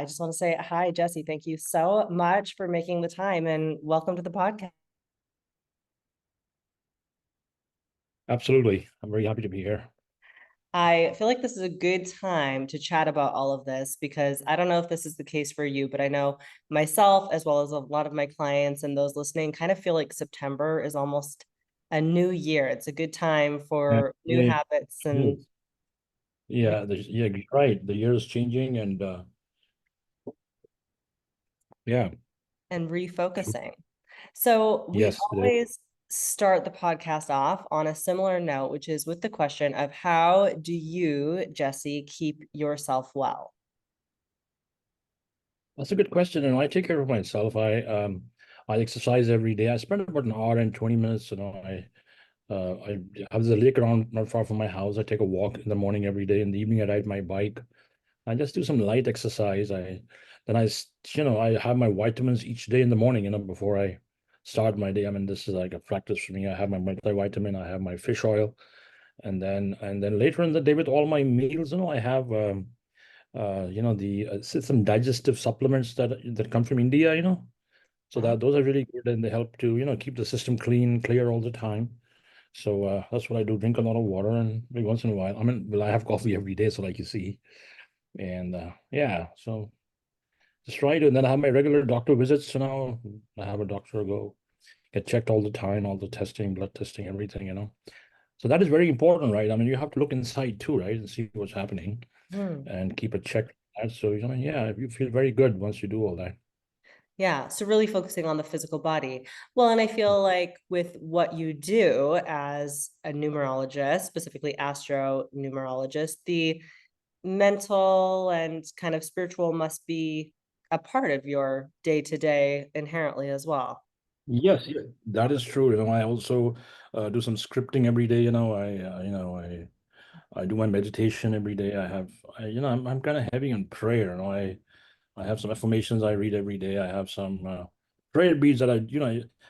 I just want to say hi, Jesse. Thank you so much for making the time and welcome to the podcast. Absolutely. I'm very happy to be here. I feel like this is a good time to chat about all of this because I don't know if this is the case for you, but I know myself, as well as a lot of my clients and those listening, kind of feel like September is almost a new year. It's a good time Yeah, for new yeah, habits it and is. Yeah, you're right. The year is changing and yeah, refocusing. So we yes, it is. always start the podcast off on a similar note, which is with the question of how do you, Jesse, keep yourself well? That's a good question. And I take care of myself. I exercise every day. I spend about an hour and 20 minutes. I have the lake around not far from my house. I take a walk in the morning every day. In the evening, I ride my bike. I just do some light exercise. I have my vitamins each day in the morning, before I start my day. I mean, this is like a practice for me. I have my multivitamin, I have my fish oil, and then later in the day with all my meals, I have the some digestive supplements that come from India, so Oh, that those are really good and they help to, keep the system clean, clear all the time. So that's what I do. Drink a lot of water and maybe once in a while. I mean, well, I have coffee every day, so like you see. And yeah, so just try to, and then I have my regular doctor visits, I have a doctor go get checked all the time, all the testing, blood testing, everything. So that is very important, right? I mean, you have to look inside too, right? And see what's happening hmm. and keep a check on that. So, yeah, you feel very good once you do all that. Yeah. So really focusing on the physical body. Well, and I feel like with what you do as a numerologist, specifically astro numerologist, the mental and kind of spiritual must be a part of your day to day inherently as well. Yes, yeah, that is true. I also do some scripting every day. I do my meditation every day. I'm kind of heavy on prayer. I have some affirmations I read every day. I have some prayer beads that I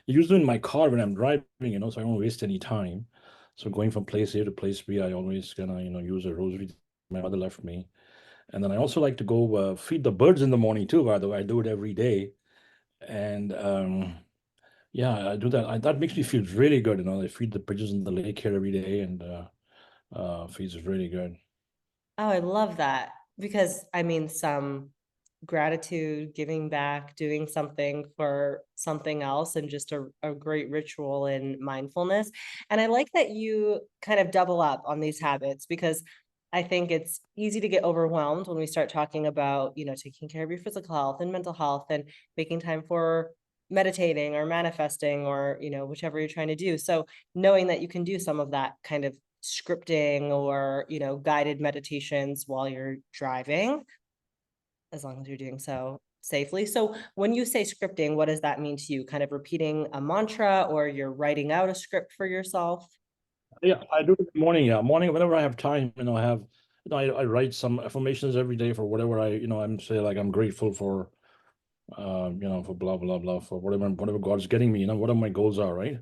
use them in my car when I'm driving, so I don't waste any time. So going from place A to place B, I always gonna, use a rosary my mother left me. And then I also like to go feed the birds in the morning too, by the way. I do it every day. And yeah, I do that. That makes me feel really good. I feed the pigeons in the lake here every day and feels really good. Oh, I love that because I mean, some gratitude, giving back, doing something for something else, and just a great ritual in mindfulness. And I like that you kind of double up on these habits because I think it's easy to get overwhelmed when we start talking about, taking care of your physical health and mental health and making time for meditating or manifesting or, whichever you're trying to do. So knowing that you can do some of that kind of scripting or, guided meditations while you're driving, as long as you're doing so safely. So when you say scripting, what does that mean to you? Kind of repeating a mantra or you're writing out a script for yourself? Yeah, I do it in the morning. Yeah, morning whenever I have time. I write some affirmations every day for whatever I'm say like I'm grateful for, for blah blah blah for whatever God's getting me. Whatever my goals are, right?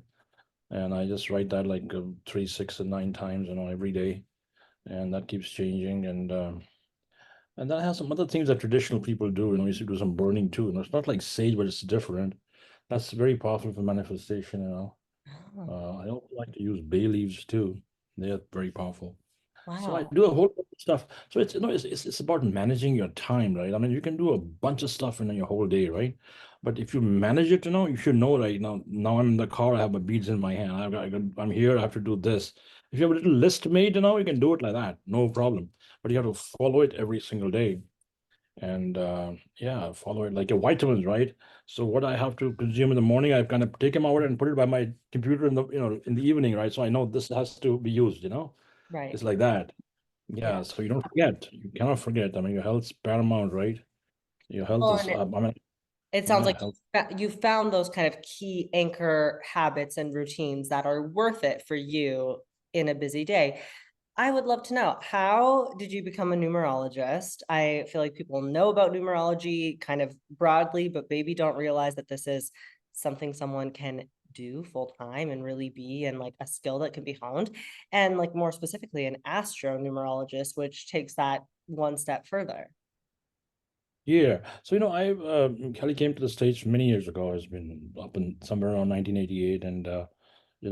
And I just write that like 3, 6, and 9 times, every day, and that keeps changing. And then I have some other things that traditional people do. We used to do some burning too. It's not like sage, but it's different. That's very powerful for manifestation. Oh, I also like to use bay leaves too. They are very powerful. So I wow. do a whole bunch of stuff. So it's about managing your time, right? I mean, you can do a bunch of stuff in your whole day, right? But if you manage it, you should know, right? Now I'm in the car, I have my beads in my hand. I'm here, I have to do this. If you have a little list made, you can do it like that, no problem. But you have to follow it every single day. And yeah, follow it like your vitamins, right? So what I have to consume in the morning, I kind of take them out and put it by my computer in the evening, right? So I know this has to be used. Right. It's like that. Yeah. Yeah, so you don't forget. You cannot forget. I mean, your health's paramount, right? Your health Well, is, and I mean, it sounds yeah, like health. you found those kind of key anchor habits and routines that are worth it for you in a busy day. I would love to know, how did you become a numerologist? I feel like people know about numerology kind of broadly, but maybe don't realize that this is something someone can do full time and really be, and like a skill that can be honed. And like more specifically, an astro numerologist, which takes that one step further. Yeah. So, Kelly came to the States many years ago. It's been up in somewhere around 1988. And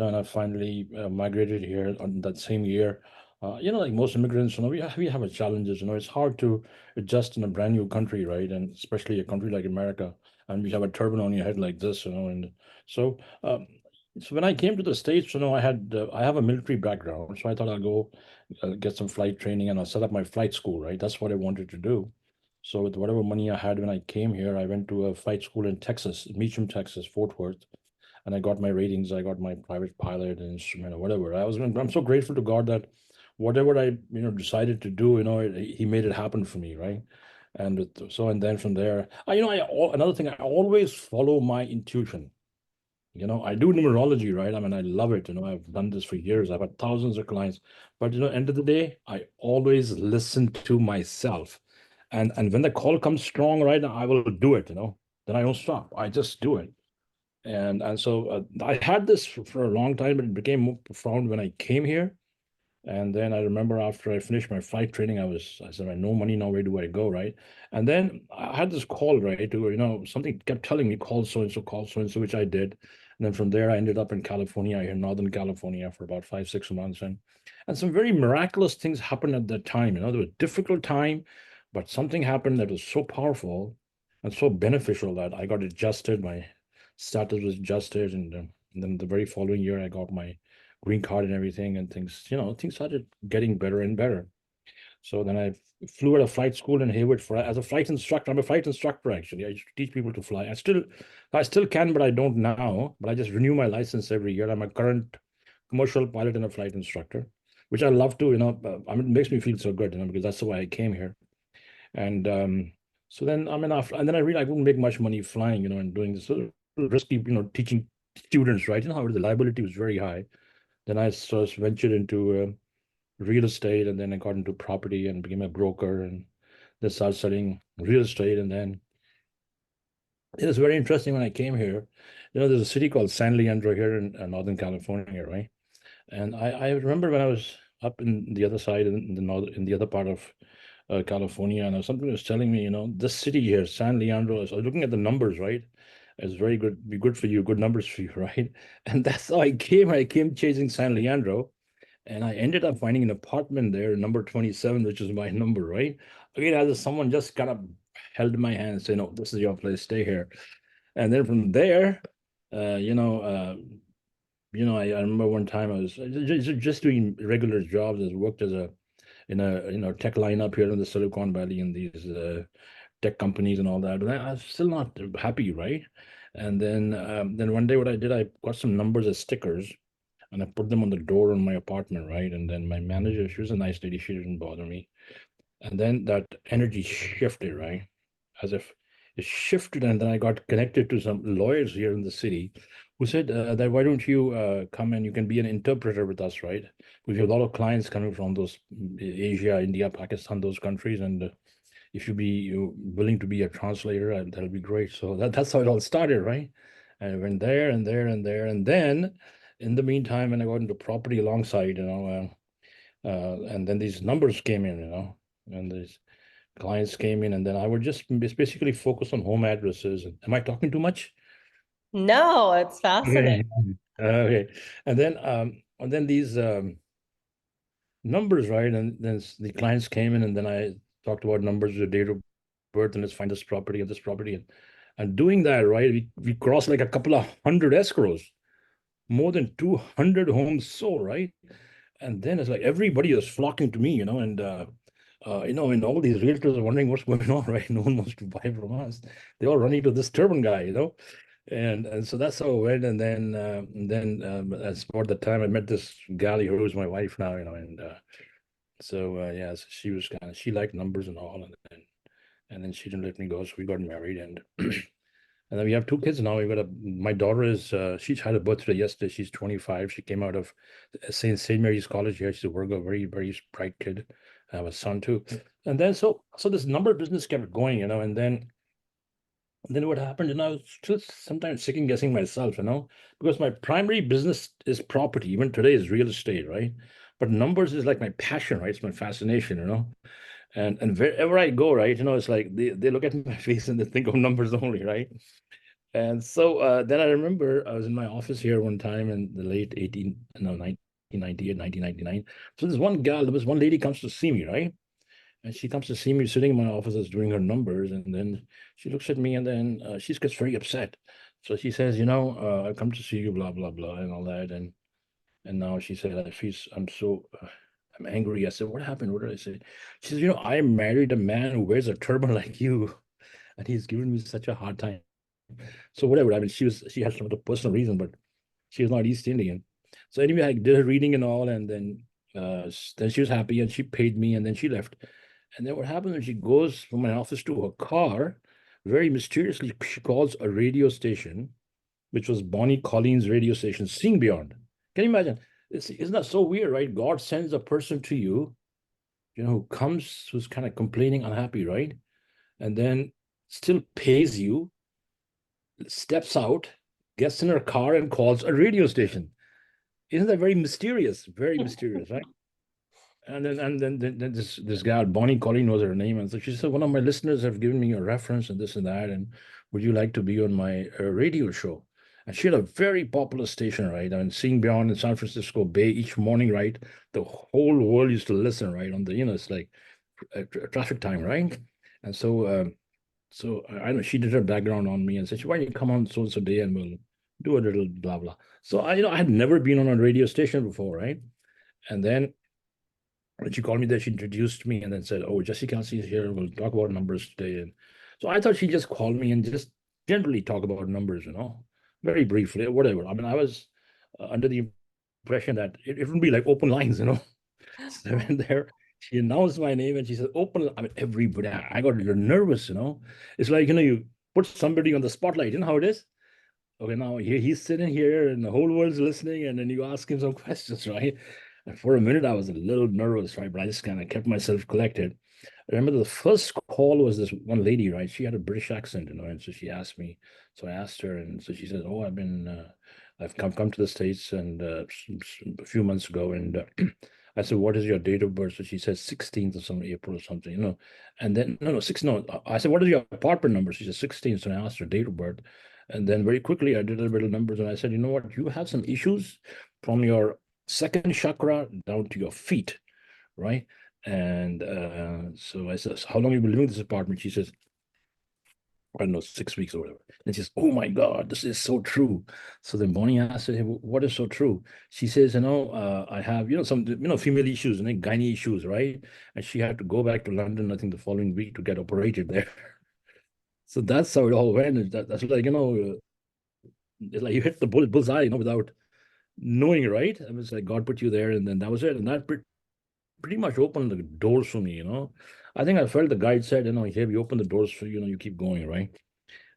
I finally migrated here on that same year. Like most immigrants, we have a challenges. It's hard to adjust in a brand new country, right? And especially a country like America. And we have a turban on your head like this. And so, so when I came to the States, I have a military background. So I thought I'll go get some flight training and I'll set up my flight school, right? That's what I wanted to do. So with whatever money I had when I came here, I went to a flight school in Texas, Meacham, Texas, Fort Worth, and I got my ratings. I got my private pilot and instrument or whatever. I'm so grateful to God that whatever I decided to do, He made it happen for me, right? And then from there, another thing, I always follow my intuition. I do numerology, right? I mean, I love it. I've done this for years. I've had thousands of clients. But end of the day, I always listen to myself. And when the call comes strong, right, I will do it. Then I don't stop. I just do it. And so I had this for a long time, but it became more profound when I came here. And then I remember after I finished my flight training, I said, I no money now, where do I go, right? And then I had this call, right, to, something kept telling me, call so and so, which I did. And then from there, I ended up in California, here in Northern California for about 5, 6 months. And some very miraculous things happened at that time. There was a difficult time, but something happened that was so powerful and so beneficial that I got adjusted. My status was adjusted. And then the very following year, I got my green card and everything, and things started getting better and better. So then I flew at a flight school in Hayward for as a flight instructor. I'm a flight instructor actually. I used to teach people to fly. I still can, but I don't now. But I just renew my license every year. I'm a current commercial pilot and a flight instructor, which I love to. I mean, it makes me feel so good, because that's why I came here. And so then I mean, and then I realized I wouldn't make much money flying, and doing this sort of risky, teaching students, right? How the liability was very high. Then I sort of ventured into real estate, and then I got into property and became a broker, and then started studying real estate. And then it was very interesting when I came here. There's a city called San Leandro here in Northern California, right? And I remember when I was up in the other side, in the other part of California, and something was telling me, this city here, San Leandro, I was looking at the numbers, right? It's very good, be good for you, good numbers for you, right? And that's how I came. I came chasing San Leandro, and I ended up finding an apartment there, number 27, which is my number, right? Again, as someone just kind of held my hand and said, no, this is your place, stay here. And then from there, uh, you know, uh, I remember one time I was just doing regular jobs. I worked in a tech lineup here in the Silicon Valley in these tech companies and all that. But I was still not happy, right? And then one day what I did, I got some numbers as stickers and I put them on the door on my apartment, right? And then my manager, she was a nice lady, she didn't bother me. And then that energy shifted, right? As if it shifted, and then I got connected to some lawyers here in the city who said that why don't you come and you can be an interpreter with us, right? We have a lot of clients coming from those Asia, India, Pakistan, those countries, and if you be willing to be a translator, that'll be great. So that's how it all started, right? And I went there and there and there, and then in the meantime, when I got into property alongside, and then these numbers came in, and these clients came in, and then I would just basically focus on home addresses. Am I talking too much? No, it's fascinating. Okay. Okay. And then these numbers, right? And then the clients came in, and then I talked about numbers, the date of birth, and let's find this property and this property. And doing that, right, we crossed like a couple of hundred escrows, more than 200 homes sold, right? And then it's like everybody is flocking to me, and all these realtors are wondering what's going on, right? No one wants to buy from us. They all running to this turban guy. And so that's how it went. And then as for the time I met this gal who is my wife now, yeah, so she liked numbers and all, and then she didn't let me go, so we got married, and and then we have 2 kids now. My daughter is she had a birthday yesterday. She's 25. She came out of St. Mary's College here. She's a Virgo, very, very bright kid. I have a son too. And then so this number business kept going, and then what happened, I was still sometimes second guessing myself, because my primary business is property. Even today is real estate, right? But numbers is like my passion, right? It's my fascination. And wherever I go, right, it's like they look at my face and they think of numbers only, right? And so then I remember I was in my office here one time in the late 1998, 1999. So there was one lady comes to see me, right? And she comes to see me sitting in my office as doing her numbers. And then she looks at me and then she gets very upset. So she says, I've come to see you, blah, blah, blah, and all that. And now she said, I'm angry. I said, what happened? What did I say? She says, I married a man who wears a turban like you, and he's given me such a hard time. So whatever. I mean, she had some of the personal reason, but she was not East Indian. So anyway, I did her reading and all, and then she was happy and she paid me, and then she left. And then what happens when she goes from my office to her car, very mysteriously, she calls a radio station, which was Bonnie Colleen's radio station, Seeing Beyond. Can you imagine? Isn't that so weird, right? God sends a person to you, who comes, who's kind of complaining, unhappy, right? And then still pays you, steps out, gets in her car and calls a radio station. Isn't that very mysterious? Very mysterious, right? And then this gal, Bonnie Colleen was her name. And so she said, one of my listeners have given me a reference and this and that. And would you like to be on my radio show? And she had a very popular station, right? I mean, Seeing Beyond in San Francisco Bay each morning, right? The whole world used to listen, right? On the, it's like traffic time, right? And so I know she did her background on me and said, why don't you come on so and so day and we'll do a little blah, blah. So I had never been on a radio station before, right? And then when she called me there, she introduced me and then said, oh, Jesse Kalsi is here. We'll talk about numbers today. And so I thought she just called me and just generally talk about numbers, very briefly, whatever. I mean, I was under the impression that it wouldn't be like open lines. So I went there. She announced my name and she said, open. I mean, everybody, I got a little nervous. It's like, you put somebody on the spotlight. You know how it is? Okay, now he's sitting here and the whole world's listening, and then you ask him some questions, right? And for a minute, I was a little nervous, right? But I just kind of kept myself collected. I remember the first call was this one lady, right? She had a British accent, and so she asked me. So I asked her, and so she said, "Oh, I've come to the States and a few months ago, and I said, what is your date of birth?" So she said 16th of some April or something. And then no, six, no. I said, what is your apartment number? She said 16th. So I asked her date of birth, and then very quickly I did a bit of numbers, and I said, you know what? You have some issues from your second chakra down to your feet, right? And so I said, so how long have you been living in this apartment? She says, I don't know, 6 weeks or whatever. And she says, oh my God, this is so true. So then Bonnie asked her, "Hey, what is so true?" She says, I have, some, female issues and gynae issues, right? And she had to go back to London, I think the following week to get operated there. So that's how it all went. That's like, it's like you hit the bullseye, without knowing, right? I was like, God put you there, and then that was it. And that pretty much opened the doors for me. I think I felt the guide said, here we open the doors for you, you keep going, right?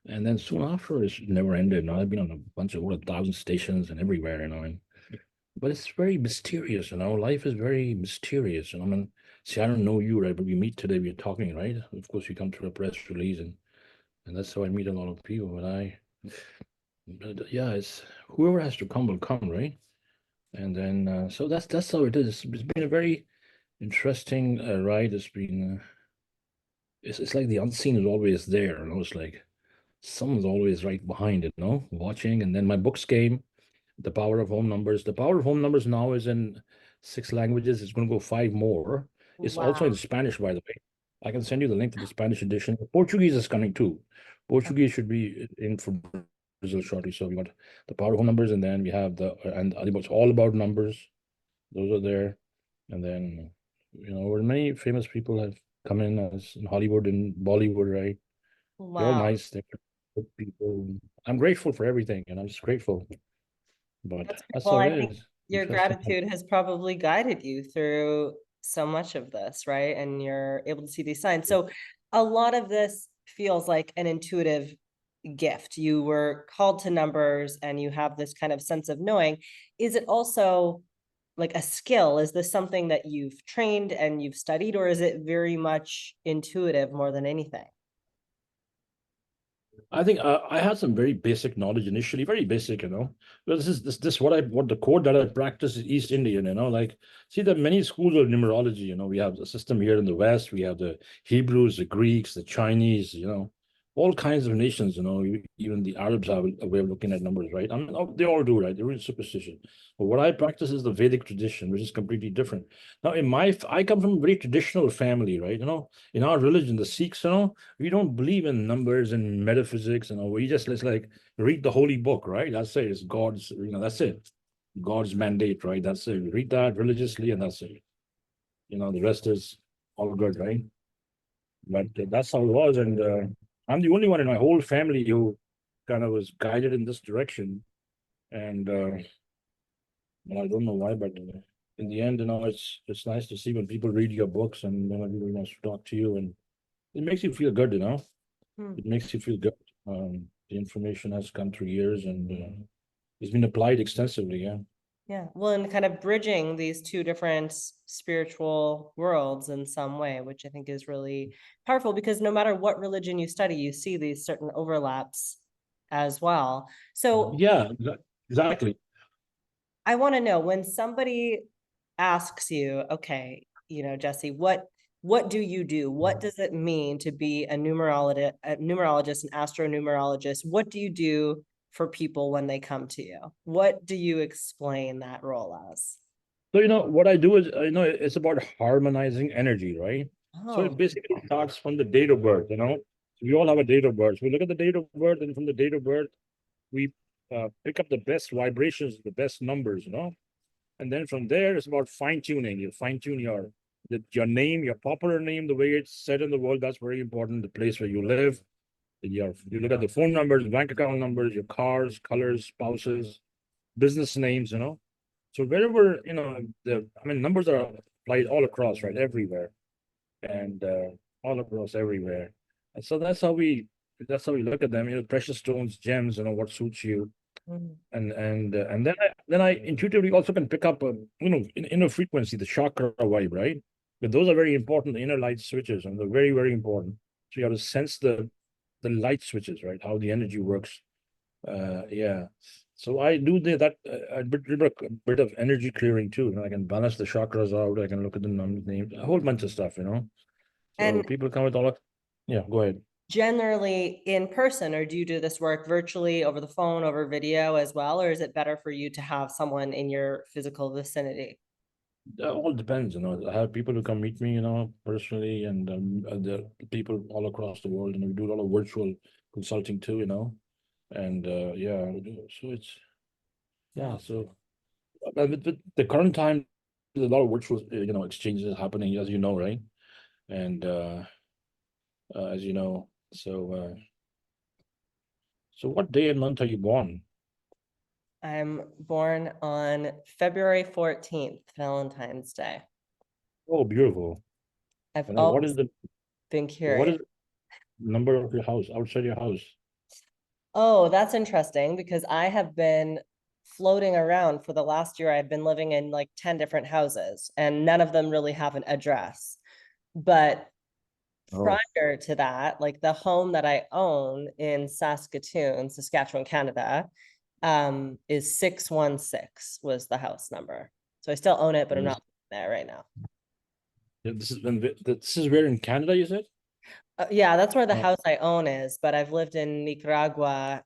And then soon after, it never ended. I've been on a bunch of over 1,000 stations and everywhere, but it's very mysterious. Life is very mysterious. I mean, see, I don't know you, right? But we meet today, we're talking, right? Of course, we come to a press release, and that's how I meet a lot of people. But yeah, it's whoever has to come will come, right? And then so that's how it is. It's been a very interesting ride. It's like the unseen is always there. It's like someone's always right behind it, watching. And then my books came, The Power of Home Numbers. The Power of Home Numbers now is in 6 languages. It's going to go 5 more. It's also in Wow. Spanish, by the way. I can send you the link to the Spanish edition. Portuguese is coming too. Portuguese should be in for Brazil shortly. So we got The Power of Home Numbers, and then we have and the books all about numbers. Those are there. And then, where many famous people have come in as in Hollywood and Bollywood, right? They're all Wow. nice. They're good people. I'm grateful for everything, and I'm just grateful. But That's great. that's Well, how it I think is. your Interesting. gratitude has probably guided you through so much of this, right? And you're able to see these signs. So a lot of this feels like an intuitive gift. You were called to numbers and you have this kind of sense of knowing. Is it also like a skill? Is this something that you've trained and you've studied, or is it very much intuitive more than anything? I think I had some very basic knowledge initially, very basic, you know. But this what the code that I practice is East Indian, you know. Like, see, there are many schools of numerology. You know, we have the system here in the West. We have the Hebrews, the Greeks, the Chinese. You know, all kinds of nations. You know, even the Arabs have a way of looking at numbers, right? I mean, they all do, right? They're really superstitious. But what I practice is the Vedic tradition, which is completely different. Now, I come from a very traditional family, right? You know, in our religion, the Sikhs, you know, we don't believe in numbers and metaphysics and all. We just let's like read the holy book, right? That's it. It's God's, you know, that's it. God's mandate, right? That's it. Read that religiously, and that's it. You know, the rest is all good, right? But that's how it was, and I'm the only one in my whole family who kind of was guided in this direction, and I don't know why, but in the end, you know, it's nice to see when people read your books and when everybody wants to talk to you, and it makes you feel good, you know. Hmm. It makes you feel good. The information has come through years and it's been applied extensively. Yeah. Yeah, well, and kind of bridging these two different spiritual worlds in some way, which I think is really powerful because no matter what religion you study, you see these certain overlaps as well. So Yeah, exactly. I want to know when somebody asks you, okay, Jesse, what do you do? What does it mean to be a numerologist, an astronumerologist? What do you do for people when they come to you? What do you explain that role as? So, you know, what I do is, you know, it's about harmonizing energy, right? So it Oh, basically starts from the date of birth, you know. So we all have a date of birth. So we look at the date of birth, and from the date of birth, we pick up the best vibrations, the best numbers, you know. And then from there, it's about fine tuning. You fine tune your name, your popular name, the way it's said in the world. That's very important. The place where you live, you look at the phone numbers, bank account numbers, your cars, colors, spouses, business names, you know. So wherever, you know, numbers are applied all across, right? Everywhere. And all across everywhere. And so that's how we look at them, you know, precious stones, gems, you know, what suits you. mm. And then I intuitively also can pick up you know, inner frequency, the chakra vibe, right? But those are very important, the inner light switches, and they're very, very important. So you have to sense the light switches, right? How the energy works. Yeah. So I do that a bit of energy clearing too. You know, I can balance the chakras out. I can look at the names, a whole bunch of stuff. You know. So And people come with all of. Yeah, go ahead. generally in person, or do you do this work virtually over the phone, over video as well? Or is it better for you to have someone in your physical vicinity? It all depends. You know, I have people who come meet me, you know, personally, and there are people all across the world. And we do a lot of virtual consulting too. You know, and yeah, we do. So it's yeah. Wow. So with the current time, there's a lot of virtual, you know, exchanges happening, as you know, right? And as you know. So what day and month are you born? I'm born on February 14th, Valentine's Day. Oh, beautiful. I've And then always been what curious. is the number of your house outside your house? Oh, that's interesting because I have been floating around for the last year. I've been living in like 10 different houses and none of them really have an address. But Oh, prior to that, like the home that I own in Saskatchewan, Canada, is 616 was the house number. So I still own it, but I'm yes. not there right now. Yeah, this is where in Canada, you said? Yeah, that's where the Oh, house I own is, but I've lived in Nicaragua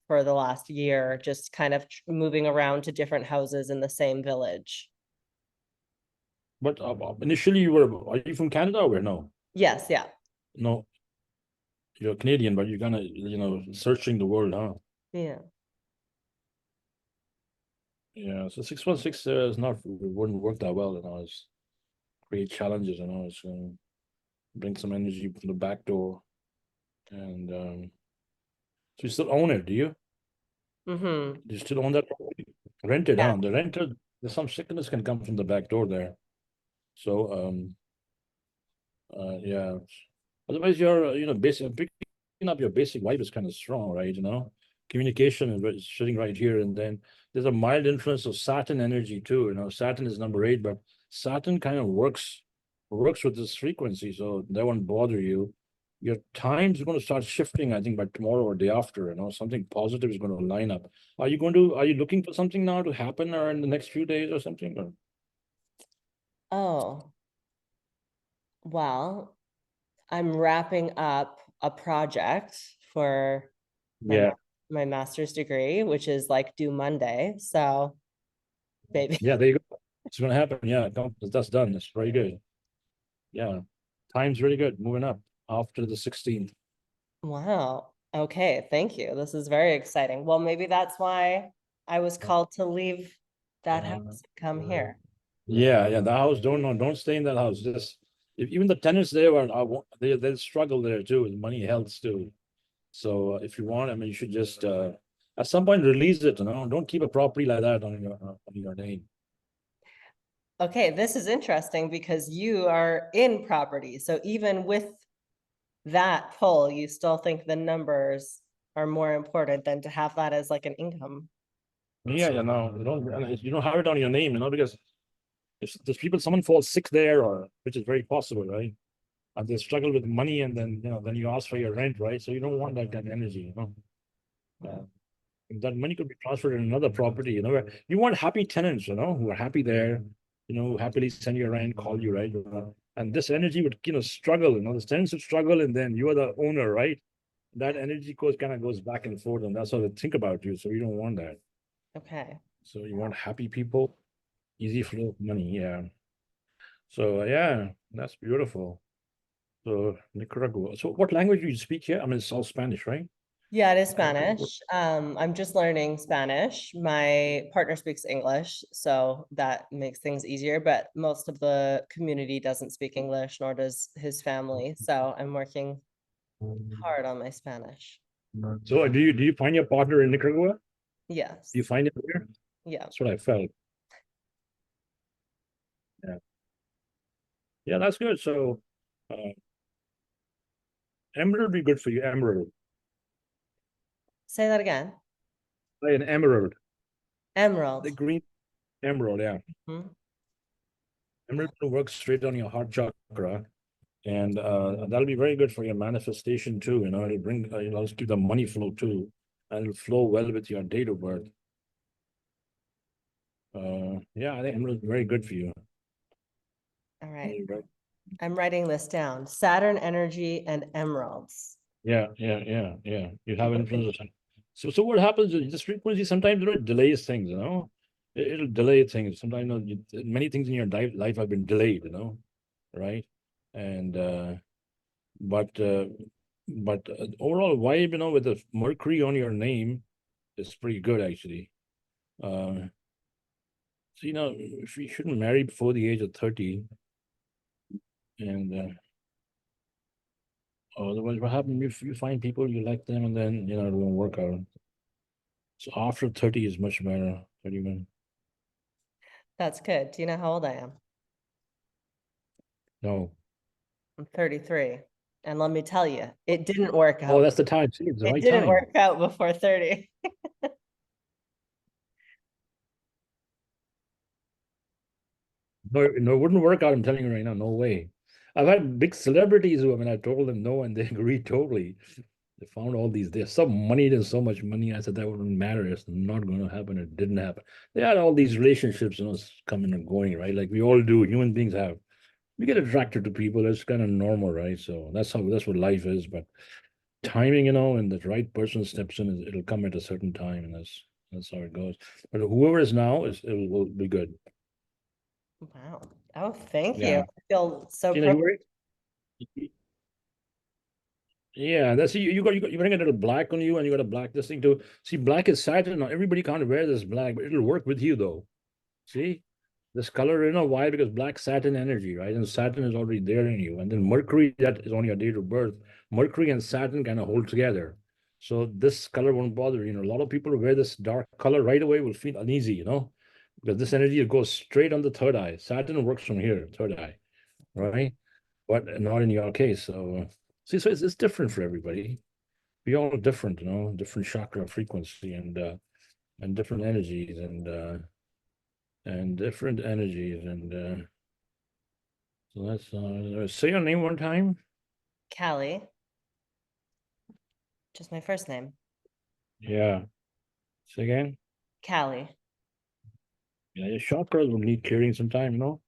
for the last year, just kind of moving around to different houses in the same village. but initially are you from Canada or where? No, Yes, yeah. no, you're Canadian, but you're kind of, you know, searching the world, huh? Yeah. Yeah, so 616 is not, it wouldn't work that well, you know. It's create challenges, you know. It's bring some energy from the back door, and so you still own it, do you? Mm-hmm. Do you still own that property? Rented, Yeah. huh? The rented, there's some sickness can come from the back door there. So, yeah. Otherwise, you know, basic picking up your basic vibe is kind of strong, right? You know, communication is sitting right here, and then there's a mild influence of Saturn energy too. You know, Saturn is number 8, but Saturn kind of works with this frequency, so that won't bother you. your time's going to start shifting, I think, by tomorrow or day after, something positive is going to line up. Are you looking for something now to happen or in the next few days or something? Or? Oh, well, I'm wrapping up a project for my Yeah. my master's degree, which is like due Monday. So, baby. Yeah, there you go. It's going to happen. Yeah, that's done. That's very good. Yeah. Time's really good. Moving up after the 16th. Wow. Okay, thank you. This is very exciting. Well, maybe that's why I was called to leave that house and come here. Yeah, yeah. The house, don't stay in that house. Just even the tenants there they struggle there too with money, health too. So if you want, I mean, you should just at some point release it. Don't keep a property like that on your name. Okay, this is interesting because you are in property. So even with that pull, you still think the numbers are more important than to have that as like an income. Yeah, you don't have it on your name, because if there's people, someone falls sick there, or which is very possible, right? And they struggle with money, and then you ask for your rent, right? So you don't want that kind of energy. That money could be transferred in another property, where you want happy tenants, who are happy there, who happily send you rent, call you, right? And this energy would, struggle, the tenants would struggle, and then you are the owner, right? That energy goes back and forth, and that's how they think about you. So you don't want that. Okay. So you want happy people, easy flow of money. Yeah. So yeah, that's beautiful. So Nicaragua. So what language do you speak here? I mean, it's all Spanish, right? Yeah, it is Spanish. I'm just learning Spanish. My partner speaks English, so that makes things easier, but most of the community doesn't speak English, nor does his family. So I'm working hard on my Spanish. So do you find your partner in Nicaragua? Do you Yes. find it here? Yeah. That's what I felt. Yeah. Yeah, that's good. So uh, emerald would be good for you. Emerald. Say that again. Like an emerald. The Emerald. green emerald, yeah. Hmm? Emerald will work straight on your heart chakra. And that'll be very good for your manifestation too. It'll bring, it'll keep the money flow too. And it'll flow well with your date of birth. Yeah, I think emerald is very good for you. All right. I'm writing this down. Saturn energy and emeralds. Yeah, yeah, yeah, yeah. You have influence. So what happens is this frequency sometimes it delays things, It'll delay things. Sometimes many things in your life have been delayed, right? And but overall vibe, with the Mercury on your name is pretty good actually. So if you shouldn't marry before the age of 30, and otherwise what happens if you find people you like them and then it won't work out. So after 30 is much better. 31. That's good. Do you know how old I am? No. I'm 33. And let me tell you, it didn't work Oh, out. that's the time. See, it's the It right didn't time. work out before 30. No, no, it wouldn't work out. I'm telling you right now. No way. I've had big celebrities who, I mean, I told them no, and they agreed totally. They found all these. There's some money. There's so much money. I said that wouldn't matter. It's not going to happen. It didn't happen. They had all these relationships, coming and going, right? Like we all do. Human beings have. We get attracted to people. That's kind of normal, right? So that's what life is. But timing, and the right person steps in, it'll come at a certain time, and that's how it goes. But whoever is now it will be good. Wow. Oh, thank you. Yeah. I feel so You privileged. were yeah, that's you bring a little black on you, and you got a black this thing too. See, black is Saturn. Now everybody can't wear this black, but it'll work with you though. See? This color, why? Because black Saturn energy, right? And Saturn is already there in you. And then Mercury, that is on your date of birth. Mercury and Saturn kind of hold together. So this color won't bother you. A lot of people who wear this dark color right away will feel uneasy, because this energy goes straight on the third eye. Saturn works from here, third eye, right? But not in your case. So see, so it's different for everybody. We all different, different chakra frequency and different energies and different energies so that's say your name one time. Kalli. Just my first name, Yeah. Say again? Kalli. Yeah, your chakras will need clearing sometime, you know?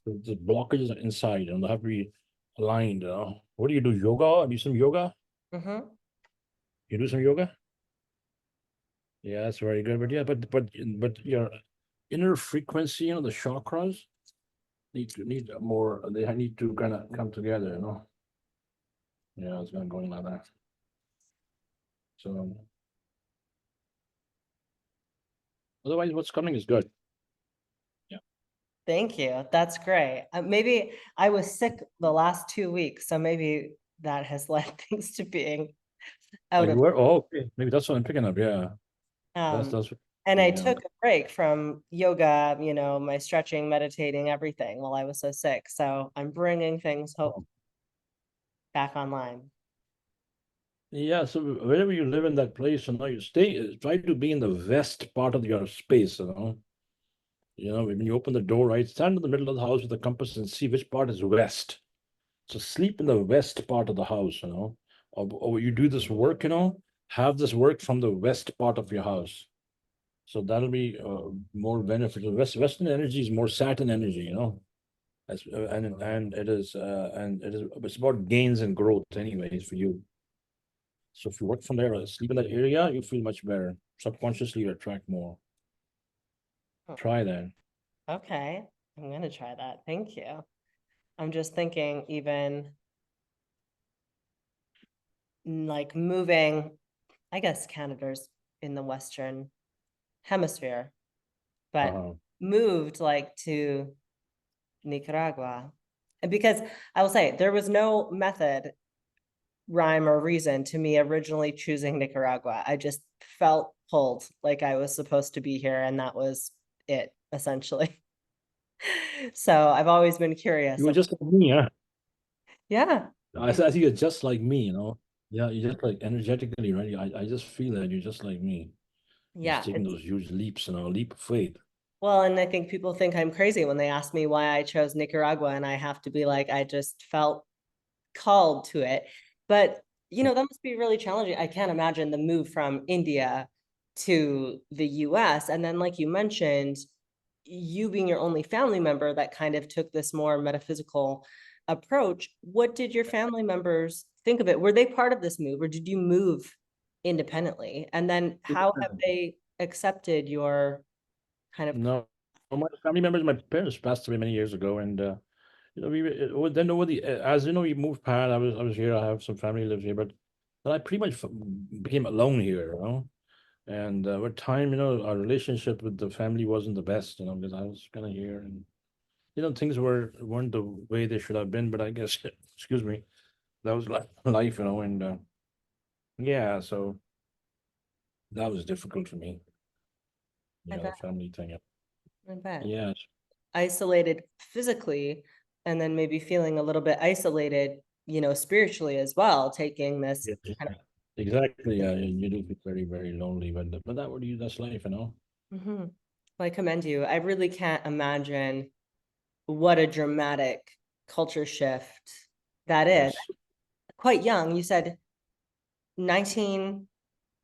The blockages are inside and they have to be aligned, you know? What do you do? Yoga? Do some yoga? Mm-hmm. You do some yoga? Yeah, that's very good. But yeah, but your inner frequency, you know, the chakras need more. They need to kind of come together, you know. Yeah, it's gonna go like that. So otherwise, what's coming is good. Yeah. Thank you. That's great. Maybe I was sick the last 2 weeks, so maybe that has led things to being Oh, out you of. were? Oh, okay. Maybe that's what I'm picking up. Yeah, Um, that's and I yeah. took a break from yoga, my stretching, meditating, everything while I was so sick. So I'm bringing things hope Oh. back online. Yeah, so wherever you live in that place, you know, you stay, try to be in the west part of your space, you know. You know, when you open the door, right, stand in the middle of the house with the compass and see which part is west. So sleep in the west part of the house, you know, or you do this work, you know, have this work from the west part of your house. So that'll be more beneficial. Western energy is more Saturn energy, you know, and it is it's about gains and growth, anyways, for you. So if you work from there, sleep in that area, you feel much better. Subconsciously, you attract more. Hmm. Try that. Okay, I'm gonna try that. Thank you. I'm just thinking even like moving, I guess Canada's in the Western hemisphere, but Uh-huh. moved like to Nicaragua. And because I will say there was no method, rhyme, or reason to me originally choosing Nicaragua. I just felt pulled like I was supposed to be here, and that was it, essentially. So I've always been curious. You were just like me, huh? Yeah. I think you're just like me, you know. Yeah, you're just like energetically, right? I just feel that you're just like me. Just Yeah. taking those huge leaps, you know, leap of faith. Well, and I think people think I'm crazy when they ask me why I chose Nicaragua, and I have to be like, I just felt called to it. But, that must be really challenging. I can't imagine the move from India to the US. And then, like you mentioned, you being your only family member that kind of took this more metaphysical approach. What did your family members think of it? Were they part of this move, or did you move independently? And then how have they accepted your kind of. No, my family members, my parents passed away many years ago, and you know, then over the as you know, we moved past. I was here. I have some family lives here, but then I pretty much became alone here, you know. And with time, you know, our relationship with the family wasn't the best, you know, because I was kind of here, and you know, things weren't the way they should have been. But I guess, excuse me, that was life, you know, and yeah, so that was difficult for me. I Yeah, the bet. family thing. I bet. Yes. Isolated physically, and then maybe feeling a little bit isolated, spiritually as well, taking this Yeah, kind exactly. Yeah, you do feel very, very lonely, but that would you that's life, you know. of. Well, I commend you. I really can't imagine what a dramatic culture shift that is. Yes. Quite young. You said 19,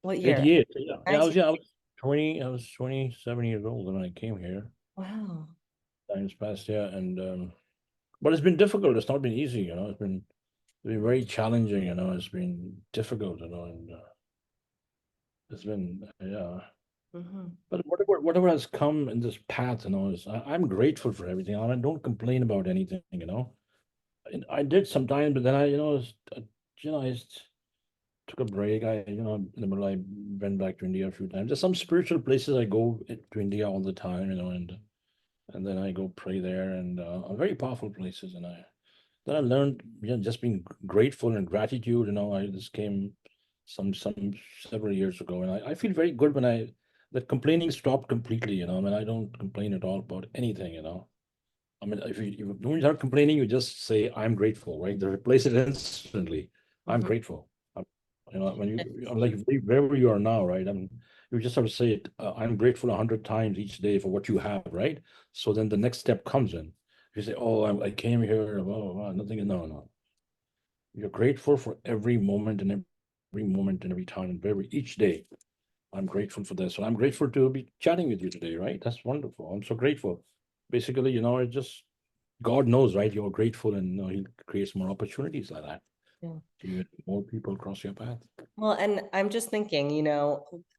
what year? 88. Yeah. 19. I was 20, I was 27 years old when I came here. Wow. Times passed, yeah, and but it's been difficult. It's not been easy, you know. It's been very challenging, you know. It's been difficult, you know, and it's been yeah. Hmm. But whatever has come in this path, you know, I'm grateful for everything. I don't complain about anything, you know. And I did sometimes, but then I just took a break. In the middle, I went back to India a few times. There's some spiritual places I go to India all the time, you know, and then I go pray there, and very powerful places. And then I learned, just being grateful and gratitude. You know, I this came some several years ago, and I feel very good when that complaining stopped completely. You know, I mean, I don't complain at all about anything. You know, I mean, when you start complaining, you just say, "I'm grateful," right? They replace it instantly. I'm Hmm. grateful. You know, when I'm like wherever you are now, right? I mean, you just have to say it. I'm grateful 100 times each day for what you have, right? So then the next step comes in. You say, "Oh, I came here, blah, blah, blah," nothing. No, no. You're grateful for every moment and every moment and every time and each day. I'm grateful for this. And I'm grateful to be chatting with you today, right? That's wonderful. I'm so grateful. Basically, it just God knows, right? You're grateful and He creates more opportunities like that. Yeah. So you more people cross your path. Well, and I'm just thinking,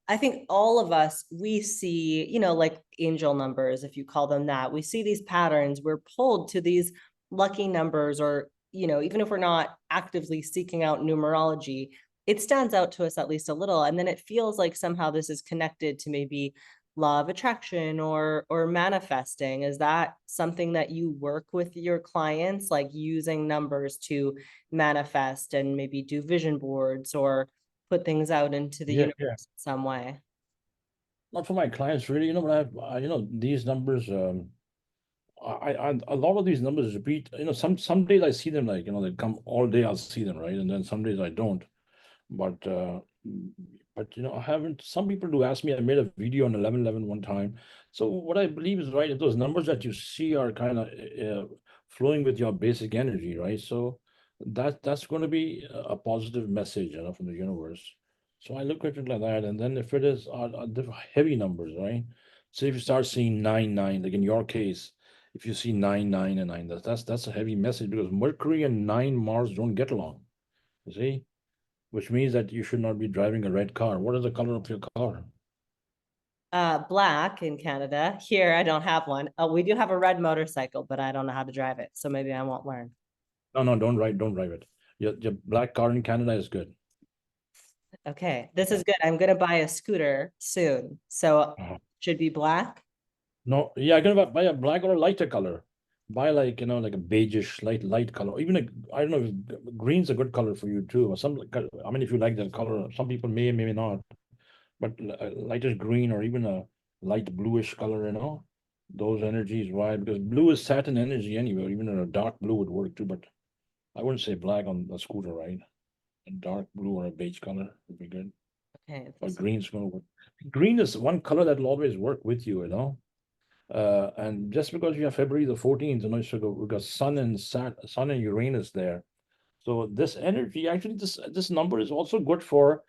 I think all of us, we see, like angel numbers, if you call them that, we see these patterns, we're pulled to these lucky numbers, or, even if we're not actively seeking out numerology, it stands out to us at least a little. And then it feels like somehow this is connected to maybe law of attraction or manifesting. Is that something that you work with your clients, like using numbers to manifest and maybe do vision boards or put things out into the Yeah, universe yeah. in some way? Not for my clients really, but these numbers, a lot of these numbers repeat. Some days I see them like, they come all day, I'll see them, right? And then some days I don't. But I haven't. Some people do ask me. I made a video on 1111 one time. So what I believe is right. If those numbers that you see are kind of flowing with your basic energy, right? So that's going to be a positive message, from the universe. So I look at it like that. And then if it is the heavy numbers, right? So if you start seeing 99, like in your case, if you see 99 and 9, that's a heavy message because Mercury and 9 Mars don't get along. You see? Which means that you should not be driving a red car. What is the color of your car? Black in Canada. Here, I don't have one. We do have a red motorcycle, but I don't know how to drive it. So maybe I won't learn. No, no, don't drive it. Your black car in Canada is good. Okay, this Yeah. is good. I'm gonna buy a scooter soon. So Uh-huh. should be black. No, yeah, I'm gonna buy a black or a lighter color. Buy like like a beigeish light color. Even I don't know, if green's a good color for you too. Or some, I mean, if you like that color, some people may not. But a lightish green or even a light bluish color, those energies, right? Because blue is Saturn energy anyway. Even a dark blue would work too. But I wouldn't say black on a scooter, right? A dark blue or a beige color would be good. Okay, But this. green's gonna work. Green is one color that will always work with you, and just because you have February the 14th, so we got Sun and Uranus there. So this energy, actually, this number is also good for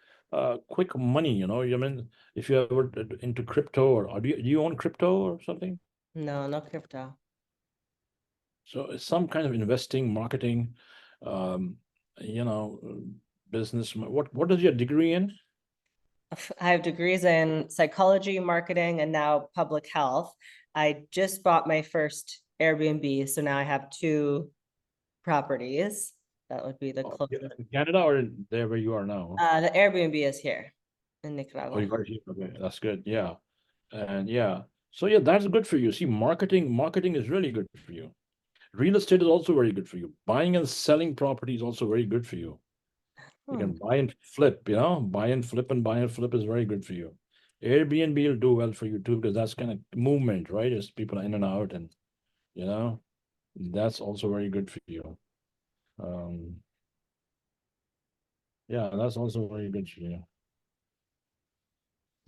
quick money. I mean, if you ever into crypto or do you own crypto or something? No, no crypto. So it's some kind of investing, marketing, um, you know, business. What is your degree in? I have degrees in psychology, marketing, and now public health. I just bought my first Airbnb, so now I have two properties. That would be the Oh, yeah, closest. in Canada or there where you are now? The Airbnb is here in Oh, Nicaragua. you are here. Okay, that's good. Yeah, and yeah, so yeah, that's good for you. See, marketing is really good for you. Real estate is also very good for you. Buying and selling property is also very good for you. You Hmm. can buy and flip, buy and flip and buy and flip is very good for you. Airbnb will do well for you too, because that's kind of movement, right? As people are in and out, and you know, that's also very good for you. Um, yeah, that's also very good for you.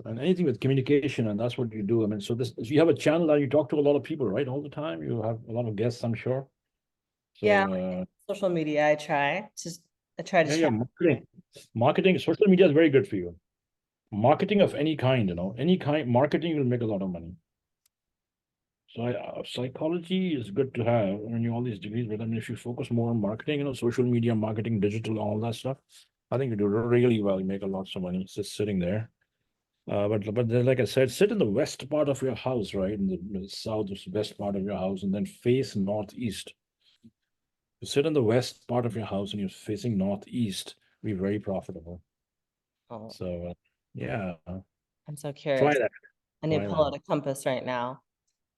And anything with communication, and that's what you do. I mean, so you have a channel that you talk to a lot of people, right? All the time. You have a lot of guests, I'm sure. Yeah, So social media. I try to yeah, yeah, chat. marketing, social media is very good for you. Marketing of any kind, any kind, marketing will make a lot of money. So psychology is good to have. I mean, all these degrees, but I mean, if you focus more on marketing, social media marketing, digital, all that stuff, I think you do really well. You make a lot of money just sitting there. But then, like I said, sit in the west part of your house, right? In the southwest part of your house, and then face northeast. You sit in the west part of your house and you're facing northeast, be very profitable. Oh, So yeah, I'm so try curious. that. I need to Try pull that. out a compass right now.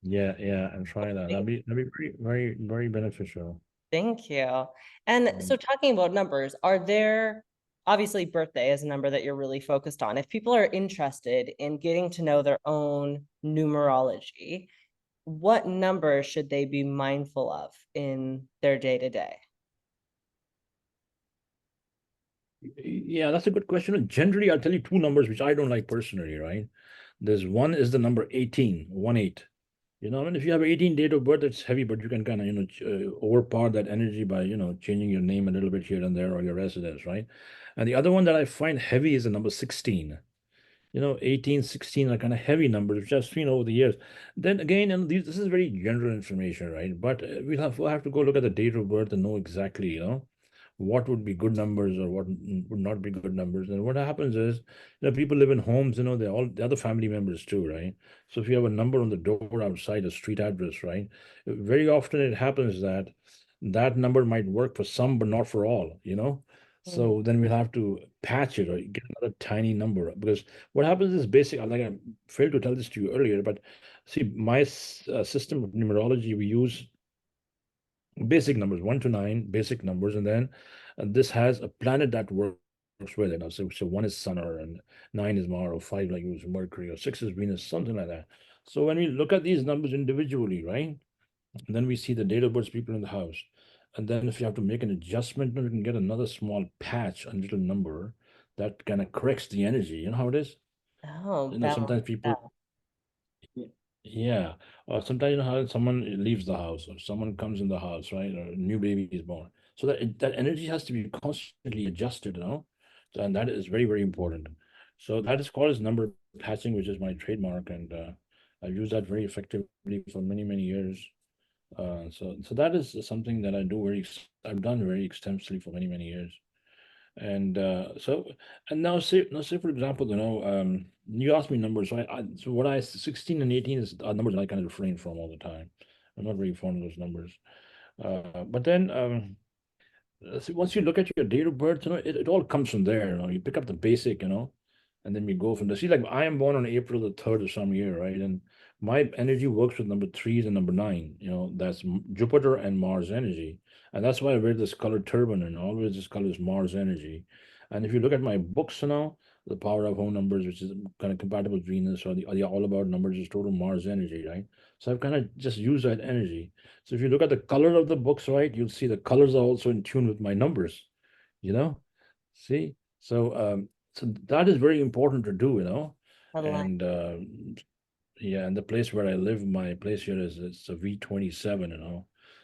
Yeah, yeah, and try that. That'd be very, very beneficial. Thank you. And so talking about numbers, are there obviously birthday is a number that you're really focused on. If people are interested in getting to know their own numerology, what number should they be mindful of in their day to day? Yeah, that's a good question. Generally, I'll tell you two numbers which I don't like personally, right? There's one is the number 18, 1 8. I mean, if you have 18 date of birth, it's heavy, but you can kind of, overpower that energy by, changing your name a little bit here and there or your residence, right? And the other one that I find heavy is the number 16. 18, 16 are kind of heavy numbers, which I've seen over the years. Then again, and this is very general information, right? But we'll have to go look at the date of birth and know exactly, what would be good numbers or what would not be good numbers. And what happens is, people live in homes, the other family members too, right? So if you have a number on the door outside a street address, right? Very often it happens that that number might work for some, but not for all. Mm. So then we'll have to patch it or get another tiny number because what happens is basic, like I failed to tell this to you earlier, but see, my system of numerology, we use basic numbers, 1 to 9, basic numbers, and then this has a planet that works with it. So 1 is Sun, and 9 is Mars, or 5 like use Mercury, or 6 is Venus, something like that. So when we look at these numbers individually, right, and then we see the date of birth people in the house, and then if you have to make an adjustment, then we can get another small patch, a little number that kind of corrects the energy. You know how it is? Oh, balance Sometimes it people, out. yeah, or sometimes how someone leaves the house or someone comes in the house, right? Or a new baby is born. So that energy has to be constantly adjusted. And that is very, very important. So that is called as number patching, which is my trademark, and I've used that very effectively for many, many years. So that is something that I've done very extensively for many, many years. And now say for example, you asked me numbers. So what I 16 and 18 is numbers that I kind of refrain from all the time. I'm not very fond of those numbers. But then see, once you look at your date of birth, it all comes from there. You pick up the basic, and then we go from there. See, like I am born on April the 3rd of some year, right? And my energy works with number 3s and number 9. That's Jupiter and Mars energy. And that's why I wear this colored turban, and always this color is Mars energy. And if you look at my books the power of home numbers, which is kind of compatible with Venus, or the all about numbers is total Mars energy, right? So I've kind of just used that energy. So if you look at the color of the books, right, you'll see the colors are also in tune with my numbers, you know? See? So that is very important to do. Align. And yeah, and the place where I live, my place here it's a V27.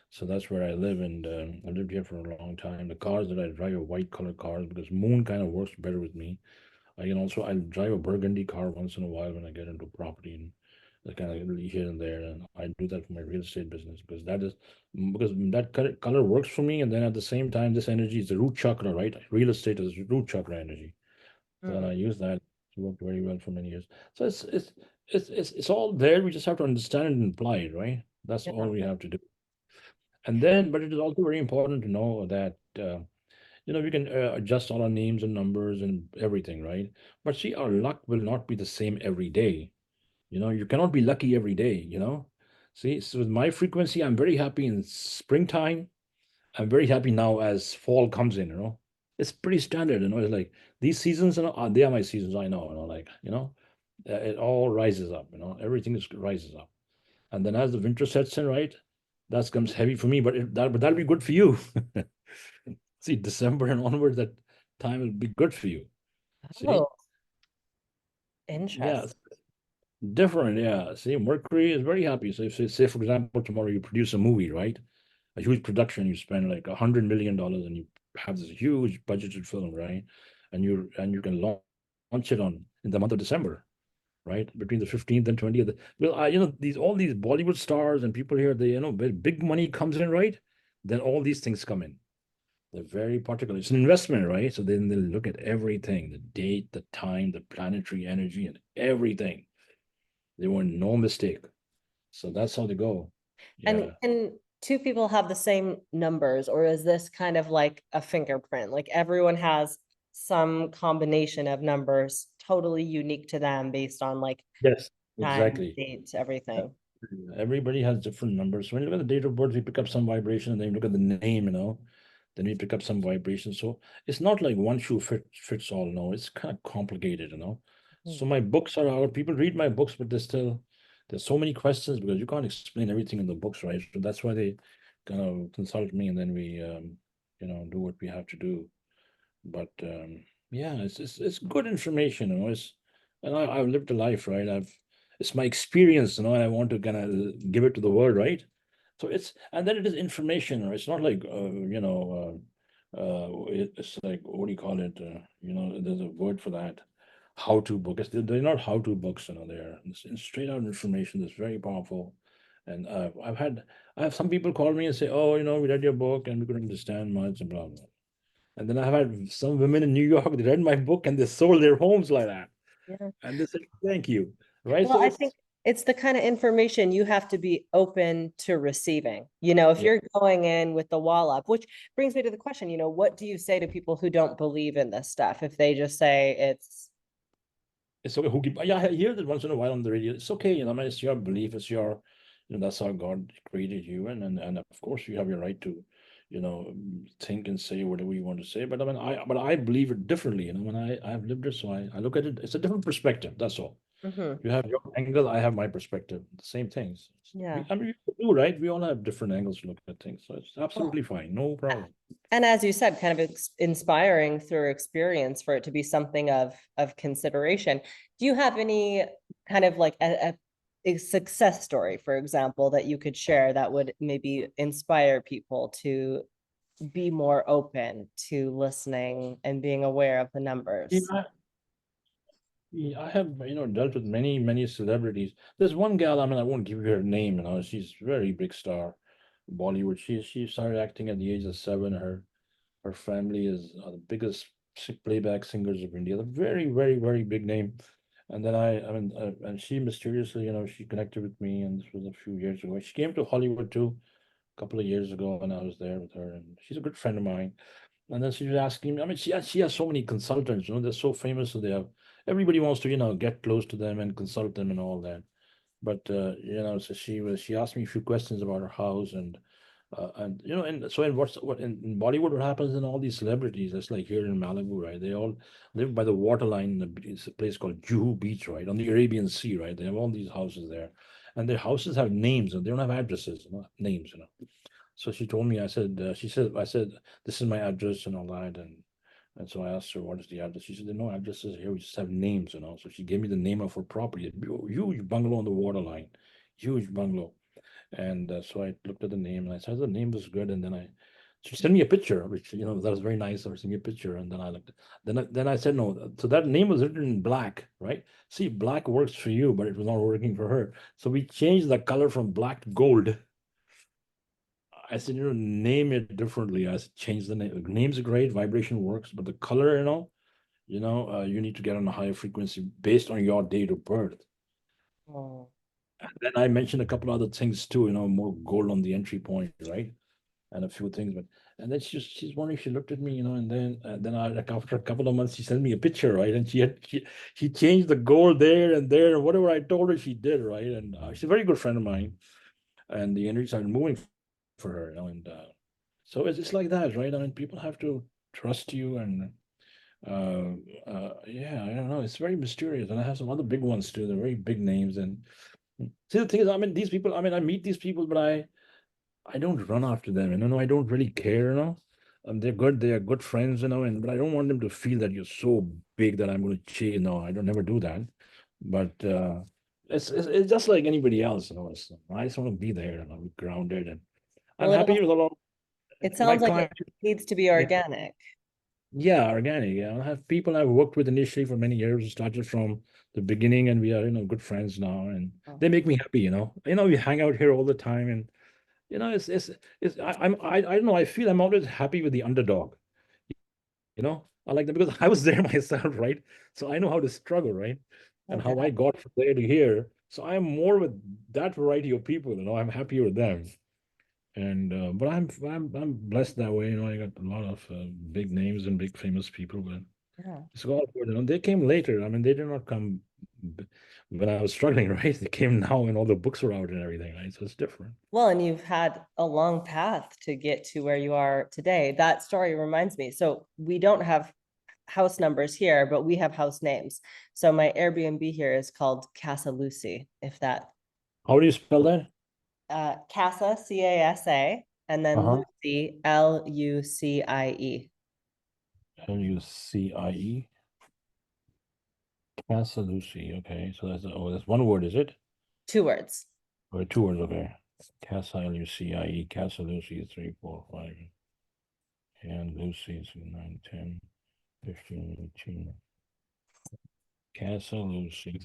So that's where I live, and I lived here for a long time. The cars that I drive are white color cars because moon kind of works better with me. I'll drive a burgundy car once in a while when I get into property and that kind of here and there, and I do that for my real estate business because that color works for me, and then at the same time, this energy is the root chakra, right? Real estate is root chakra energy. So then Mm. I use that to work very well for many years. So it's all there. We just have to understand it and apply it, right? That's all Yeah. we have to do. And then, but it is also very important to know that we can adjust all our names and numbers and everything, right? But see, our luck will not be the same every day. You cannot be lucky every day. See, so with my frequency, I'm very happy in springtime. I'm very happy now as fall comes in. It's pretty standard. It's like these seasons, they are my seasons, I know, it all rises up. Everything rises up. And then as the winter sets in, right, that comes heavy for me, but that'll be good for you. See, December and onwards, that time will be good for you. See? Oh, Yeah, interesting. different, yeah. See, Mercury is very happy. So if, say, for example, tomorrow you produce a movie, right? A huge production, you spend like $100 million and you have this huge budgeted film, right? And you can launch it in the month of December, right? Between the 15th and 20th. Well, all these Bollywood stars and people here, when big money comes in, right? Then all these things come in. They're very particular. It's an investment, right? So then they'll look at everything, the date, the time, the planetary energy, and everything. They want no mistake. So that's how they go. And Yeah. can two people have the same numbers, or is this kind of like a fingerprint? Like everyone has some combination of numbers totally unique to them based on like Yes, time, exactly. date, Yeah. everything. Everybody has different numbers. When you look at the date of birth, we pick up some vibration, and then you look at the name. Then we pick up some vibration. So it's not like one shoe fits all. No, it's kind of complicated. Mm. So my books are out. People read my books, but there's so many questions because you can't explain everything in the books, right? So that's why they kind of consult me, and then we do what we have to do. But yeah, it's good information. And I've lived a life, right? It's my experience, and I want to kind of give it to the world, right? So and then it is information. It's not like it's like, what do you call it? There's a word for that. How-to book. They're not how-to books, they're straight out information that's very powerful. And I have some people call me and say, oh, we read your book and we couldn't understand much and blah, blah. And then I've had some women in New York, they read my book and they sold their homes like that. Yeah. And they said, thank you. Right. Well, So I think it's the kind of information you have to be open to receiving. If yeah. you're going in with the wall up, which brings me to the question, what do you say to people who don't believe in this stuff? If they just say it's, It's okay. Yeah, I hear that once in a while on the radio. It's okay, I mean, it's your belief, it's your, that's how God created you, and of course you have your right to, think and say whatever you want to say. But I mean, I believe it differently. When I've lived it, so I look at it. It's a different perspective. That's all. Mhm. You have your angle, I have my perspective. The same things. Yeah. I mean, we do, right? We all have different angles to look at things, so it's Well, absolutely fine. No problem. and as you said, kind of inspiring through experience for it to be something of consideration. Do you have any kind of like a success story, for example, that you could share that would maybe inspire people to be more open to listening and being aware of the numbers? Yeah, yeah, I have, dealt with many, many celebrities. There's one gal, I mean, I won't give you her name, she's a very big star, Bollywood. She started acting at the age of 7. Her family is the biggest playback singers of India. A very, very, very big name. And then and she mysteriously, she connected with me, and this was a few years ago. She came to Hollywood too, a couple of years ago, and I was there with her, and she's a good friend of mine. And then she was asking me, I mean, she has so many consultants, they're so famous, so they have everybody wants to, get close to them and consult them and all that. But so she asked me a few questions about her house and so in Bollywood, what happens in all these celebrities, that's like here in Malibu, right? They all live by the waterline. It's a place called Juhu Beach, right, on the Arabian Sea, right? They have all these houses there, and their houses have names and they don't have addresses, names. So she told me, I said, this is my address and all that. And so I asked her, what is the address? She said, there are no addresses here. We just have names. So she gave me the name of her property, a huge bungalow on the waterline, huge bungalow. And so I looked at the name and I said, the name was good. And then she sent me a picture, which, that was very nice of her. Sent me a picture. And then I looked, then I said, no. So that name was written in black, right? See, black works for you, but it was not working for her. So we changed the color from black to gold. I said, name it differently. I said, change the name. Name's great, vibration works, but the color, you need to get on a higher frequency based on your date of birth. Oh. And then I mentioned a couple other things too, more gold on the entry point, right? And a few things, but and then she's wondering. She looked at me, and then like after a couple of months, she sent me a picture, right? And she changed the gold there and there, and whatever I told her, she did, right? And she's a very good friend of mine, and the energy started moving for her, and so it's like that, right? I mean, people have to trust you, and yeah, I don't know. It's very mysterious, and I have some other big ones too. They're very big names, and see the thing is, I mean, these people. I mean, I meet these people, but I don't run after them, I don't really care, they're good. They are good friends, and but I don't want them to feel that you're so big that I'm going to cheat. No, I don't never do that. But it's just like anybody else, I just want to be there and I'm grounded, and I'm Well, happy with a lot. it My sounds like it clients, needs to be yeah, organic. yeah, organic. Yeah, I have people I've worked with initially for many years, started from the beginning, and we are, good friends now, and Oh. they make me happy. We hang out here all the time, and it's I don't know. I feel I'm always happy with the underdog. I like that because I was there myself, right? So I know how to struggle, right? Oh, And how I God. got from there to here. So I'm more with that variety of people. I'm happier with them. And but I'm blessed that way. I got a lot of big names and big famous people, but Yeah. it's all good. They came later. I mean, they did not come when I was struggling, right? They came now when all the books were out and everything, right? So it's different. Well, and you've had a long path to get to where you are today. That story reminds me. So we don't have house numbers here, but we have house names. So my Airbnb here is called Casa Lucy, if that How do you spell that? Casa, Casa, and then Uh-huh. Lucy, Lucie. Lucie. Casa Lucy. Okay, so that's one word, is it? 2 words. Or two words, okay. Casa Lucie, Casa Lucy, 3, 4, 5. And Lucy, so 9, 10, 15, 18. Casa, Lucy.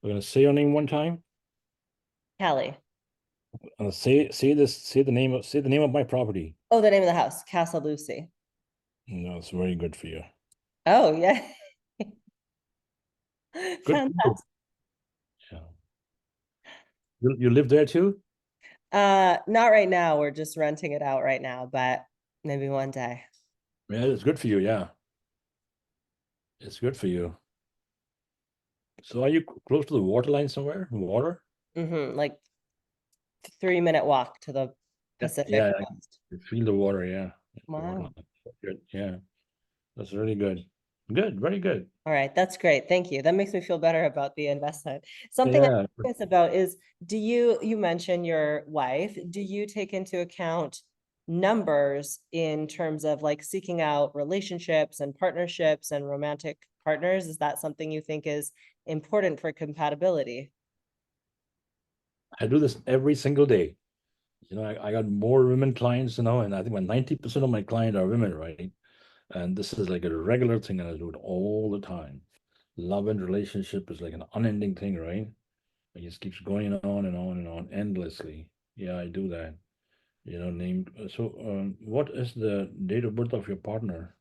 We're gonna say your name one time. Kalli. Say the name of my property. Oh, the name of the house, Castle Lucy. No, it's very good for you. Oh, yeah. Good for you. Fantastic. Yeah. You live there too? Not right now. We're just renting it out right now, but maybe one day. Yeah, it's good for you. Yeah, it's good for you. So are you close to the water line somewhere? Water? Like 3-minute walk to the Yeah, Pacific yeah. coast. I feel the water. Yeah, the water Wow. line. Good. Yeah, that's really good. Good, very good. All right, that's great. Thank you. That makes me feel better about the investment. Something I'm Yeah, curious about is, you mentioned your wife, do you take into account numbers in terms of like seeking out relationships and partnerships and romantic partners? Is that something you think is important for compatibility? I do this every single day. I got more women clients, and I think about 90% of my clients are women, right? And this is like a regular thing, and I do it all the time. Love and relationship is like an unending thing, right? It just keeps going on and on and on endlessly. Yeah, I do that. What is the date of birth of your partner?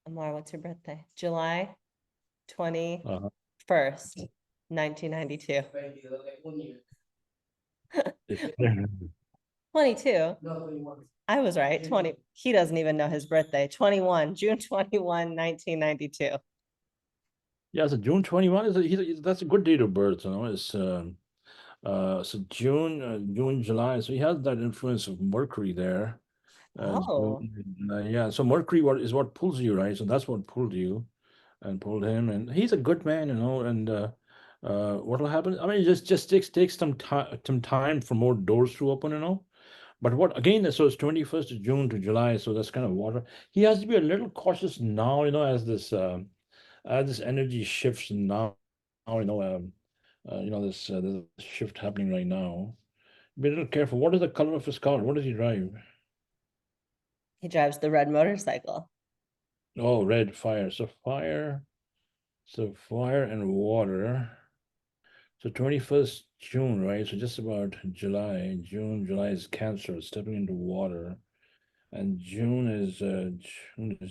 Amar, what's your birthday? July Uh, 21st, 1992. it's 22. I was right. 20. He doesn't even know his birthday. 21, June 21, 1992. yeah, so June 21 that's a good date of birth. It's so June, July. So he has that influence of Mercury there. June, Oh, yeah. So Mercury what pulls you, right? So that's what pulled you and pulled him, and he's a good man. And what'll happen? I mean, it just takes some time for more doors to open. But what again? So it's 21st of June to July, so that's kind of water. He has to be a little cautious now, as this energy shifts now. There's a shift happening right now. Be a little careful. What is the color of his car? What does he drive? he drives the red motorcycle. Oh, red fire. So fire and water. So 21st June, right? So just about July. July is Cancer, stepping into water. And June is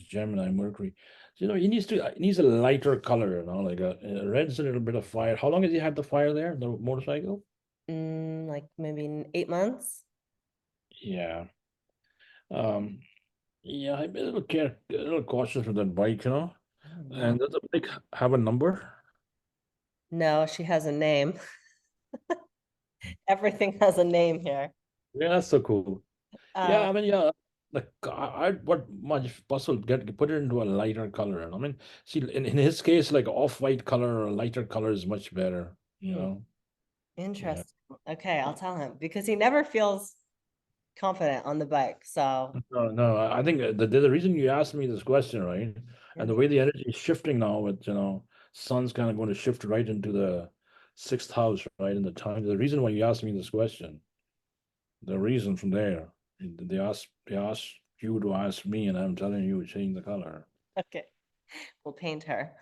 Gemini, Mercury. So, he needs a lighter color, like a red's a little bit of fire. How long has he had the fire there, the motorcycle? Like maybe 8 months. Yeah. Um, yeah, I'd be a little cautious with that bike. Oh, no. And does the bike have a number? No, she has a name. Everything has a name here. Yeah, that's so cool. Yeah, Uh, I mean, yeah, like I what much possible put it into a lighter color. And I mean, see, in his case, like off-white color or a lighter color is much better, you hmm, know? Yeah. interesting. Okay, I'll tell him because he never feels confident on the bike. So, No, no, I think the reason you asked me this question, right? And the way the energy is shifting now with sun's kind of going to shift right into the sixth house, right? In the time. The reason why you asked me this question, the reason from there, they asked you to ask me, and I'm telling you, change the color. okay. We'll paint her.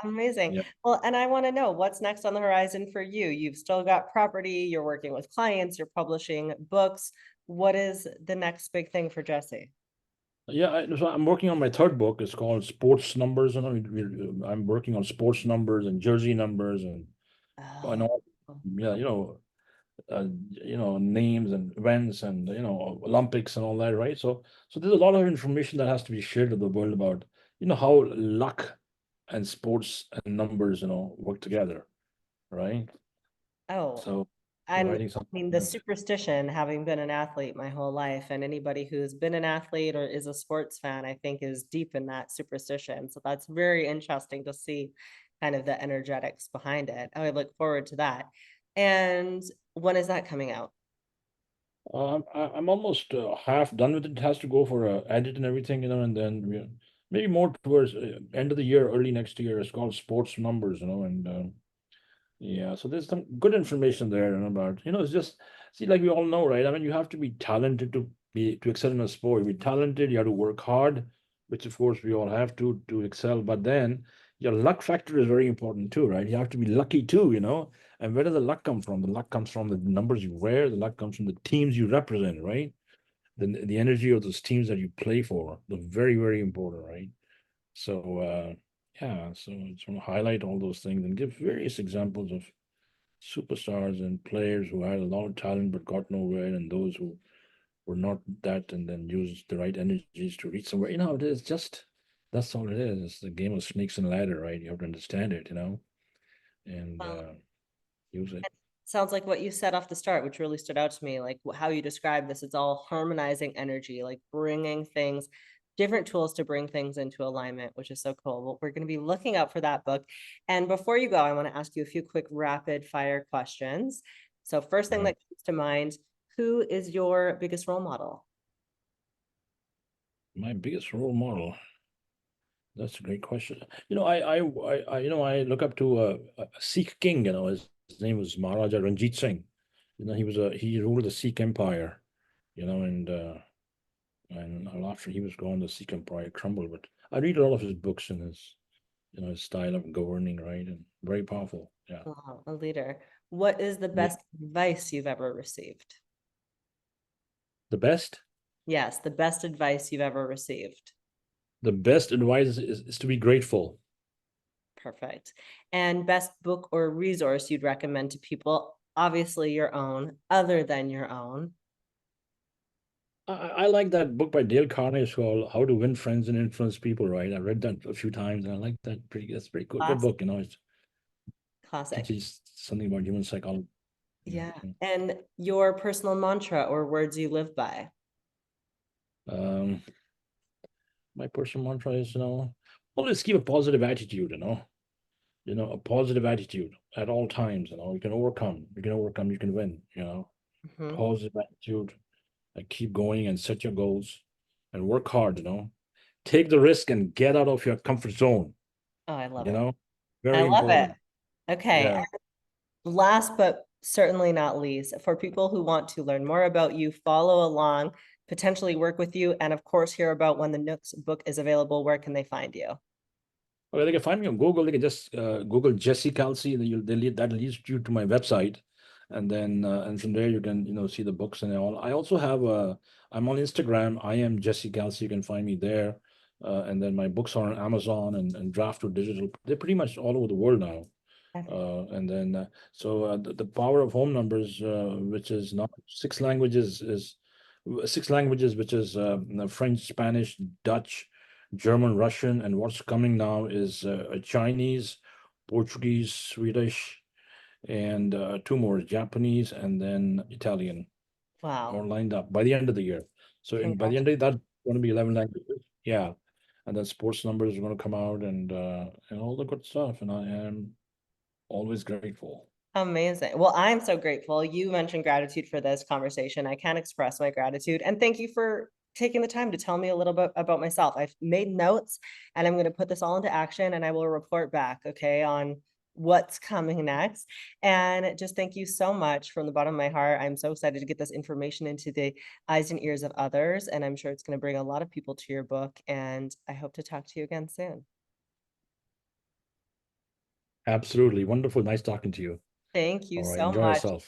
Amazing. Yeah. Well, and I want to know what's next on the horizon for you. You've still got property, you're working with clients, you're publishing books. What is the next big thing for Jesse? Yeah, so I'm working on my third book. It's called Sports Numbers. I'm working on sports numbers and jersey numbers and Oh, all. Yeah, names and events and Olympics and all that, right? So there's a lot of information that has to be shared with the world about how luck and sports and numbers work together, right? oh, So and writing I something mean, the like that. superstition, having been an athlete my whole life, and anybody who's been an athlete or is a sports fan, I think is deep in that superstition. So that's very interesting to see kind of the energetics behind it. I would look forward to that. And when is that coming out? I'm almost half done with it. It has to go for a edit and everything, and then maybe more towards end of the year, early next year. It's called Sports Numbers, and yeah, so there's some good information there, about, it's just, see, like we all know, right? I mean, you have to be talented to to excel in a sport. You're talented, you have to work hard, which of course we all have to excel. But then your luck factor is very important too, right? You have to be lucky too, you know. And where does the luck come from? The luck comes from the numbers you wear, the luck comes from the teams you represent, right? The energy of those teams that you play for, the very, very important, right? So yeah, so I just want to highlight all those things and give various examples of superstars and players who had a lot of talent but got nowhere, and those who were not that and then used the right energies to reach somewhere. You know, it is just that's all it is. It's the game of snakes and ladder, right? You have to understand it, you know, and Well, use it. it sounds like what you said off the start, which really stood out to me, like how you describe this. It's all harmonizing energy, like bringing things, different tools to bring things into alignment, which is so cool. Well, we're going to be looking out for that book. And before you go, I want to ask you a few quick rapid fire questions. So first All thing right. that comes to mind, who is your biggest role model? My biggest role model. That's a great question. You know, you know, I look up to a Sikh king. You know, his name was Maharaja Ranjit Singh. You know, he ruled the Sikh Empire. You know, and after he was gone, the Sikh Empire crumbled. But I read a lot of his books and his, you know, his style of governing, right, and very powerful. Yeah. Wow, a leader. What is the Yeah. best advice you've ever received? The best, Yes, the best advice you've ever received. the best advice is to be grateful. Perfect. And best book or resource you'd recommend to people, obviously your own, other than your own. I like that book by Dale Carnegie called How to Win Friends and Influence People, right? I read that a few times and I like that that's pretty good Classic. book, you know. It Classic. teaches something about human psychology. Yeah. Mhm. And your personal mantra or words you live by. Um, my personal mantra is, you know, always keep a positive attitude, you know, a positive attitude at all times, you know, you can win, you know, Mhm. positive attitude, and keep going and set your goals and work hard, you know, take the risk and get out of your comfort zone, Oh, I love you it. know, I very love it. important. Okay. Yeah. Last but certainly not least, for people who want to learn more about you, follow along, potentially work with you, and of course, hear about when the Nooks book is available, where can they find you? Well, they can find me on Google. They can just Google Jesse Kalsi. That leads you to my website, and then and from there you can, you know, see the books and all. I also have I'm on Instagram. I am Jesse Kalsi. You can find me there, and then my books are on Amazon and Draft to Digital. They're pretty much all over the world now. And then the power of home numbers, which is not six languages, is six languages, which is French, Spanish, Dutch, German, Russian, and what's coming now is Chinese, Portuguese, Swedish, and two more, Japanese, and then Italian, Wow. all lined up by the end of the year. So by the end of that's going to be 11 languages. Yeah, and then sports numbers are going to come out and all the good stuff. And I am always grateful. Amazing. Well, I'm so grateful. You mentioned gratitude for this conversation. I can't express my gratitude. And thank you for taking the time to tell me a little bit about myself. I've made notes and I'm going to put this all into action and I will report back, okay, on what's coming next. And just thank you so much from the bottom of my heart. I'm so excited to get this information into the eyes and ears of others. And I'm sure it's going to bring a lot of people to your book. And I hope to talk to you again soon. Absolutely. Wonderful. Nice talking to you. Thank you All right. so Enjoy much. yourself.